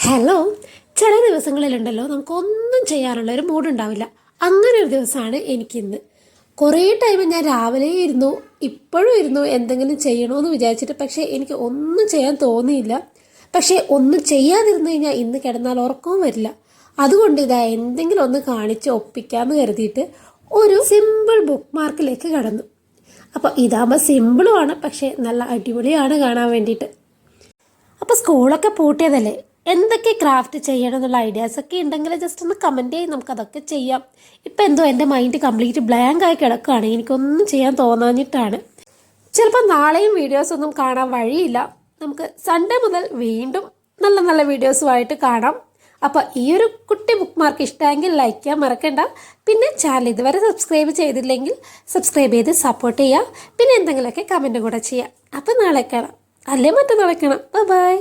Hello. ചില ദിവസങ്ങളിലുണ്ടല്ലോ നമുക്കൊന്നും ചെയ്യാനുള്ള ഒരു മൂഡുണ്ടാവില്ല. അങ്ങനെ ഒരു ദിവസമാണ് എനിക്കിന്ന്. കുറേ ടൈം ഞാൻ രാവിലെ ഇരുന്നു, ഇപ്പോഴും ഇരുന്നു എന്തെങ്കിലും ചെയ്യണമെന്ന് വിചാരിച്ചിട്ട്. പക്ഷേ എനിക്ക് ഒന്നും ചെയ്യാൻ തോന്നിയില്ല. പക്ഷേ ഒന്നും ചെയ്യാതിരുന്നു കഴിഞ്ഞാൽ ഇന്ന് കിടന്നാൽ ഉറക്കവും വരില്ല. അതുകൊണ്ട് ഇതാ എന്തെങ്കിലും ഒന്ന് കാണിച്ച് ഒപ്പിക്കാമെന്ന് കരുതിയിട്ട് ഒരു സിമ്പിൾ ബുക്ക് മാർക്കിലേക്ക് കടന്നു. അപ്പോൾ ഇതാകുമ്പോൾ സിമ്പിളുമാണ്, പക്ഷേ നല്ല അടിപൊളിയാണ് കാണാൻ വേണ്ടിയിട്ട്. അപ്പോൾ സ്കൂളൊക്കെ പൂട്ടിയതല്ലേ, എന്തൊക്കെ ക്രാഫ്റ്റ് ചെയ്യണം എന്നുള്ള ഐഡിയാസൊക്കെ ഉണ്ടെങ്കിൽ ജസ്റ്റ് ഒന്ന് കമൻറ്റ് ചെയ്യും, നമുക്കതൊക്കെ ചെയ്യാം. ഇപ്പം എന്തോ എൻ്റെ മൈൻഡ് കംപ്ലീറ്റ് ബ്ലാങ്ക് ആയി കിടക്കുകയാണ്, എനിക്കൊന്നും ചെയ്യാൻ തോന്നാഞ്ഞിട്ടാണ്. ചിലപ്പോൾ നാളെയും വീഡിയോസൊന്നും കാണാൻ വഴിയില്ല. നമുക്ക് സൺഡേ മുതൽ വീണ്ടും നല്ല നല്ല വീഡിയോസുമായിട്ട് കാണാം. അപ്പോൾ ഈ ഒരു കുട്ടി ബുക്ക് മാർക്ക് ഇഷ്ടമെങ്കിൽ ലൈക്ക് ചെയ്യാൻ മറക്കണ്ട. പിന്നെ ചാനൽ ഇതുവരെ സബ്സ്ക്രൈബ് ചെയ്തില്ലെങ്കിൽ സബ്സ്ക്രൈബ് ചെയ്ത് സപ്പോർട്ട് ചെയ്യുക. പിന്നെ എന്തെങ്കിലുമൊക്കെ കമൻറ്റും കൂടെ ചെയ്യാം. അപ്പോൾ നാളെ കാണാം, അല്ലേ മറ്റന്നാളെ കാണാം. ബൈ.